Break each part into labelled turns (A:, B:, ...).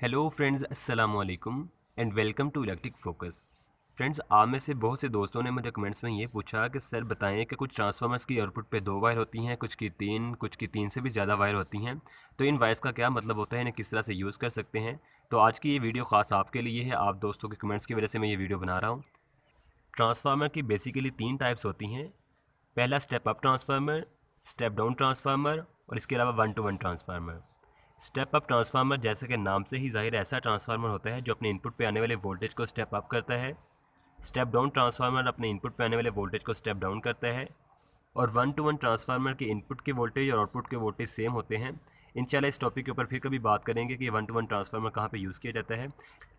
A: Hello friends, अस्सलाम वालेकुम and welcome to electric focus. Friends, आप में से बहुत से दोस्तों ने मुझे कमेंट्स में ये पूछा कि सर बताएं कि कुछ ट्रांसफार्मर्स की आउटपुट पे 2 वायर होती हैं, कुछ की तीन से भी ज़्यादा वायर होती हैं। तो इन वायर्स का क्या मतलब होता है, इन्हें किस तरह से यूज़ कर सकते हैं। तो आज की ये वीडियो ख़ास आपके लिए है। आप दोस्तों के कमेंट्स की वजह से मैं ये वीडियो बना रहा हूँ। ट्रांसफार्मर की बेसिकली 3 टाइप्स होती हैं। पहला step up transformer, step down transformer और इसके अलावा 1-to-1 transformer. Step up transformer जैसे कि नाम से ही जाहिर ऐसा ट्रांसफार्मर होता है जो अपने इनपुट पे आने वाले वोल्टेज को स्टेप अप करता है। स्टेप डाउन ट्रांसफार्मर अपने इनपुट पे आने वाले वोल्टेज को स्टेप डाउन करता है। और 1-to-1 ट्रांसफार्मर के इनपुट के वोल्टेज और आउटपुट के वोल्टेज सेम होते हैं। इंशाल्लाह इस टॉपिक के ऊपर फिर कभी बात करेंगे कि 1-to-1 ट्रांसफार्मर कहाँ पे यूज़ किया जाता है।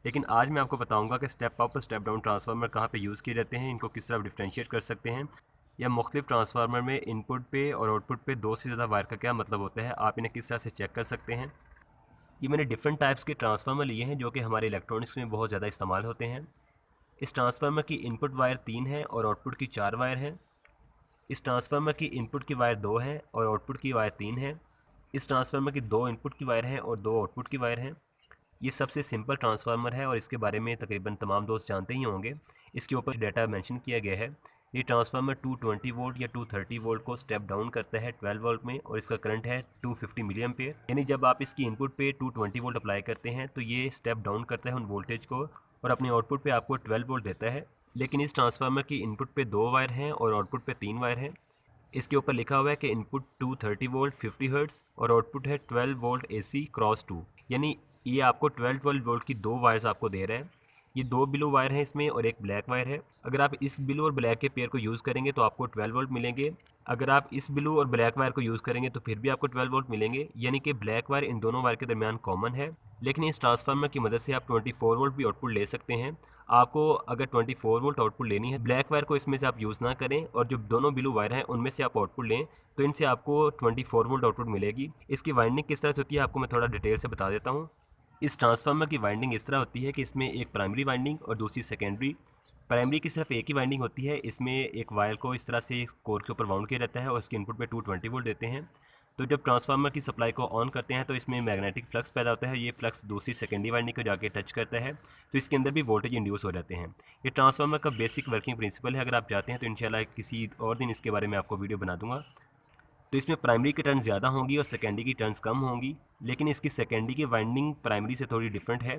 A: लेकिन आज मैं आपको बताऊंगा कि स्टेप अप और स्टेप डाउन ट्रांसफार्मर कहाँ पे यूज़ किए जाते हैं, इनको किस तरह डिफ्रेंशिएट कर सकते हैं, या मुख्तलिफ ट्रांसफार्मर में इनपुट पे और आउटपुट पे 2 से ज़्यादा वायर का क्या मतलब होता है, आप इन्हें किस तरह से चेक कर सकते हैं। ये मैंने डिफरेंट टाइप्स के ट्रांसफार्मर लिए हैं जो कि हमारे इलेक्ट्रॉनिक्स में बहुत ज़्यादा इस्तेमाल होते हैं। इस ट्रांसफार्मर की इनपुट वायर 3 है और आउटपुट की 4 वायर हैं। इस ट्रांसफार्मर की इनपुट की वायर 2 है और आउटपुट की वायर 3 है। इस ट्रांसफार्मर की 2 इनपुट की वायर हैं और 2 आउटपुट की वायर हैं। ये सबसे सिंपल ट्रांसफार्मर है और इसके बारे में तकरीबन तमाम दोस्त जानते ही होंगे। इसके ऊपर डाटा मेंशन किया गया है। ये ट्रांसफार्मर 220 वोल्ट या 230 वोल्ट को स्टेप डाउन करता है 12 वोल्ट में, और इसका करंट है 250 मिली एम्पेयर। यानी जब आप इसकी इनपुट पे 220 वोल्ट अप्लाई करते हैं तो ये स्टेप डाउन करता है उन वोल्टेज को और अपने आउटपुट पे आपको 12 वोल्ट देता है। लेकिन इस ट्रांसफार्मर की इनपुट पे 2 वायर हैं और आउटपुट पे 3 वायर हैं। इसके ऊपर लिखा हुआ है कि इनपुट 230 वोल्ट 50 हर्ट्ज और आउटपुट है 12 वोल्ट एसी क्रॉस 2। यानी ये आपको 12 वोल्ट की 2 वायर्स आपको दे रहा है। ये 2 ब्लू वायर हैं इसमें और एक ब्लैक वायर है। अगर आप इस ब्लू और ब्लैक के पेयर को यूज़ करेंगे तो आपको 12 वोल्ट मिलेंगे। अगर आप इस ब्लू और ब्लैक वायर को यूज़ करेंगे तो फिर भी आपको 12 वोल्ट मिलेंगे। यानी कि ब्लैक वायर इन दोनों वायर के दरमियान कॉमन है। लेकिन इस ट्रांसफार्मर की मदद से आप 24 वोल्ट भी आउटपुट ले सकते हैं। आपको अगर 24 वोल्ट आउटपुट लेनी है, ब्लैक वायर को इसमें से आप यूज़ ना करें और जो दोनों ब्लू वायर हैं उनमें से आप आउटपुट लें, तो इनसे आपको 24 वोल्ट आउटपुट मिलेगी। इसकी वाइंडिंग किस तरह से होती है आपको मैं थोड़ा डिटेल से बता देता हूँ। इस ट्रांसफार्मर की वाइंडिंग इस तरह होती है कि इसमें एक प्राइमरी वाइंडिंग और दूसरी सेकेंडरी। प्राइमरी की सिर्फ एक ही वाइंडिंग होती है। इसमें एक वायर को इस तरह से कोर के ऊपर वाउंड किया जाता है और इसके इनपुट पे 220 वोल्ट देते हैं। तो जब ट्रांसफार्मर की सप्लाई को ऑन करते हैं तो इसमें मैग्नेटिक फ्लक्स पैदा होता है। ये फ्लक्स दूसरी सेकेंडरी वाइंडिंग को जाके टच करता है तो इसके अंदर भी वोल्टेज इंड्यूस हो जाते हैं। ये ट्रांसफार्मर का बेसिक वर्किंग प्रिंसिपल है। अगर आप चाहते हैं तो इंशाल्लाह किसी और दिन इसके बारे में आपको वीडियो बना दूंगा। तो इसमें प्राइमरी की टर्न्स ज़्यादा होंगी और सेकेंडरी की टर्न्स कम होंगी। लेकिन इसकी सेकेंडरी की वाइंडिंग प्राइमरी से थोड़ी डिफरेंट है।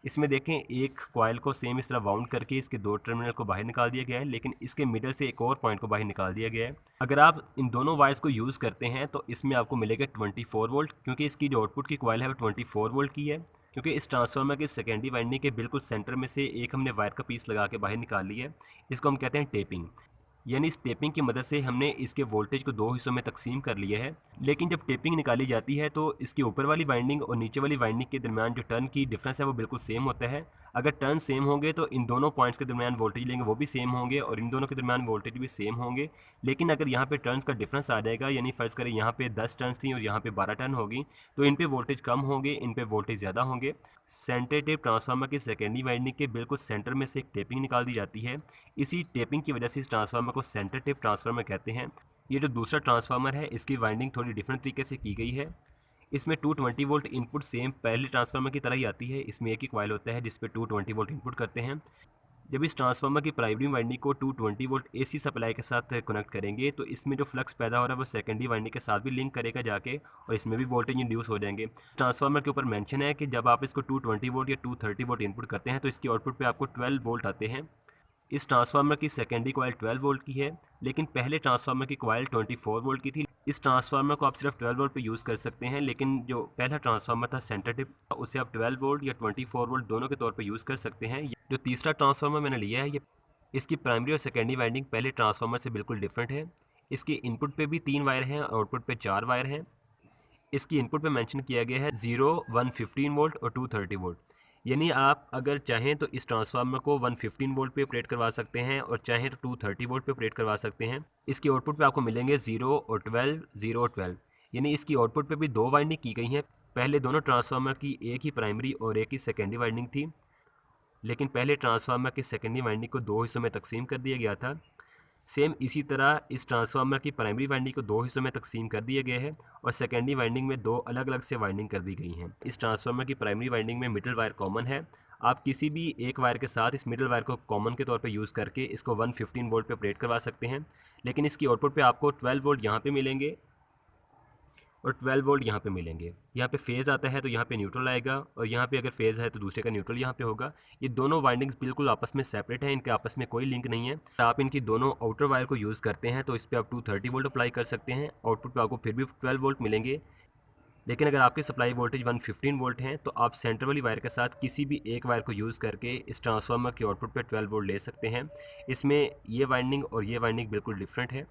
A: इसमें देखें, एक कॉयल को सेम इस तरह वाउंड करके इसके 2 टर्मिनल को बाहर निकाल दिया गया है, लेकिन इसके मिडल से एक और पॉइंट को बाहर निकाल दिया गया है। अगर आप इन दोनों वायर्स को यूज़ करते हैं तो इसमें आपको मिलेगा 24 वोल्ट, क्योंकि इसकी जो आउटपुट की कॉयल है वो 24 वोल्ट की है। क्योंकि इस ट्रांसफार्मर के सेकेंडरी वाइंडिंग के बिल्कुल सेंटर में से एक हमने वायर का पीस लगा के बाहर निकाल लिया है। इसको हम कहते हैं टेपिंग। यानी इस टेपिंग की मदद से हमने इसके वोल्टेज को 2 हिस्सों में तकसीम कर लिया है। लेकिन जब टेपिंग निकाली जाती है तो इसके ऊपर वाली वाइंडिंग और नीचे वाली वाइंडिंग के दरमियान जो टर्न की डिफरेंस है वो बिल्कुल सेम होता है। अगर टर्न सेम होंगे तो इन दोनों पॉइंट्स के दरमियान वोल्टेज लेंगे वो भी सेम होंगे और इन दोनों के दरमियान वोल्टेज भी सेम होंगे। लेकिन अगर यहाँ पे टर्न्स का डिफरेंस आ जाएगा, यानी फ़र्ज़ करें यहाँ पे 10 टर्न्स थी और यहाँ पे 12 टर्न होगी, तो इन पे वोल्टेज कम होंगे, इन पे वोल्टेज ज़्यादा होंगे। सेंटर टेप ट्रांसफार्मर के सेकेंडरी वाइंडिंग के बिल्कुल सेंटर में से एक टेपिंग निकाल दी जाती है। इसी टेपिंग की वजह से इस ट्रांसफार्मर को सेंटर टेप ट्रांसफार्मर कहते हैं। ये जो दूसरा ट्रांसफार्मर है इसकी वाइंडिंग थोड़ी डिफरेंट तरीके से की गई है। इसमें 220 वोल्ट इनपुट सेम पहले ट्रांसफार्मर की तरह ही आती है। इसमें एक ही कॉइल होता है जिस पे 220 वोल्ट इनपुट करते हैं। जब इस ट्रांसफार्मर की प्राइमरी वाइंडिंग को 220 वोल्ट एसी सप्लाई के साथ कनेक्ट करेंगे तो इसमें जो फ्लक्स पैदा हो रहा है वो सेकेंडरी वाइंडिंग के साथ भी लिंक करेगा जाके, और इसमें भी वोल्टेज इंड्यूस हो जाएंगे। ट्रांसफार्मर के ऊपर मेंशन है कि जब आप इसको 220 वोल्ट या 230 वोल्ट इनपुट करते हैं तो इसकी आउटपुट पे आपको 12 वोल्ट आते हैं। इस ट्रांसफार्मर की सेकेंडरी कॉइल 12 वोल्ट की है, लेकिन पहले ट्रांसफार्मर की कॉइल 24 वोल्ट की थी। इस ट्रांसफार्मर को आप सिर्फ 12 वोल्ट पे यूज़ कर सकते हैं, लेकिन जो पहला ट्रांसफार्मर था सेंटर टिप, उसे आप 12 वोल्ट या 24 वोल्ट दोनों के तौर पे यूज़ कर सकते हैं। जो तीसरा ट्रांसफार्मर मैंने लिया है, ये इसकी प्राइमरी और सेकेंडरी वाइंडिंग पहले ट्रांसफार्मर से बिल्कुल डिफरेंट है। इसके इनपुट पे भी 3 वायर हैं और आउटपुट पे 4 वायर हैं। इसकी इनपुट पे मेंशन किया गया है 0, 115 वोल्ट और 230 वोल्ट। यानी आप अगर चाहें तो इस ट्रांसफार्मर को 115 वोल्ट पे ऑपरेट करवा सकते हैं और चाहें तो 230 वोल्ट पे ऑपरेट करवा सकते हैं। इसके आउटपुट पे आपको मिलेंगे 0 और 12, 0 और 12। यानी इसकी आउटपुट पे भी 2 वाइंडिंग की गई हैं। पहले दोनों ट्रांसफार्मर की एक ही प्राइमरी और एक ही सेकेंडरी वाइंडिंग थी, लेकिन पहले ट्रांसफार्मर की सेकेंडरी वाइंडिंग को 2 हिस्सों में तकसीम कर दिया गया था। सेम इसी तरह इस ट्रांसफार्मर की प्राइमरी वाइंडिंग को दो हिस्सों में तकसीम कर दिया गया है और सेकेंडरी वाइंडिंग में दो अलग अलग से वाइंडिंग कर दी गई हैं। इस ट्रांसफार्मर की प्राइमरी वाइंडिंग में मिडल वायर कॉमन है। आप किसी भी एक वायर के साथ इस मिडल वायर को कॉमन के तौर पे यूज़ करके इसको 115 वोल्ट पे ऑपरेट करवा सकते हैं, लेकिन इसकी आउटपुट पे आपको 12 वोल्ट यहाँ पे मिलेंगे और 12 वोल्ट यहाँ पे मिलेंगे। यहाँ पे फेज़ आता है तो यहाँ पे न्यूट्रल आएगा और यहाँ पे अगर फेज़ है तो दूसरे का न्यूट्रल यहाँ पे होगा। ये दोनों वाइंडिंग्स बिल्कुल आपस में सेपरेट हैं, इनके आपस में कोई लिंक नहीं है। आप इनकी दोनों आउटर वायर को यूज़ करते हैं तो इस पर आप 230 वोल्ट अप्लाई कर सकते हैं, आउटपुट पे आपको फिर भी 12 वोल्ट मिलेंगे। लेकिन अगर आपकी सप्लाई वोल्टेज 115 वोल्ट हैं तो आप सेंटर वाली वायर के साथ किसी भी एक वायर को यूज़ करके इस ट्रांसफार्मर के आउटपुट पे 12 वोल्ट ले सकते हैं। इसमें ये वाइंडिंग और ये वाइंडिंग बिल्कुल डिफरेंट है।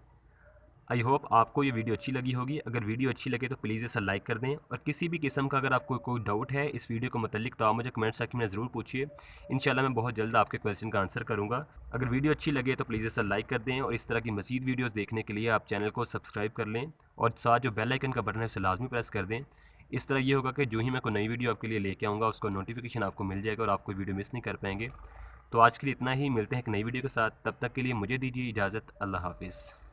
A: आई होप आपको ये वीडियो अच्छी लगी होगी। अगर वीडियो अच्छी लगे तो प्लीज़ इसे लाइक कर दें और किसी भी किस्म का अगर आपको कोई डाउट है इस वीडियो को मतलब तो आप मुझे कमेंट सेक्शन में ज़रूर पूछिए। इंशाल्लाह मैं बहुत जल्द आपके क्वेश्चन का आंसर करूँगा। अगर वीडियो अच्छी लगे तो प्लीज़ इसे लाइक कर दें और इस तरह की मज़ीद वीडियोज़ देखने के लिए आप चैनल को सब्सक्राइब कर लें और साथ जो बेल आइकन का बटन है उसे लाजमी प्रेस कर दें। इस तरह ये होगा कि जो ही मैं कोई नई वीडियो आपके लिए लेके आऊँगा उसका नोटिफिकेशन आपको मिल जाएगा और आप कोई वीडियो मिस नहीं कर पाएंगे। तो आज के लिए इतना ही, मिलते हैं एक नई वीडियो के साथ। तब तक के लिए मुझे दीजिए इजाज़त। अल्लाह हाफिज़।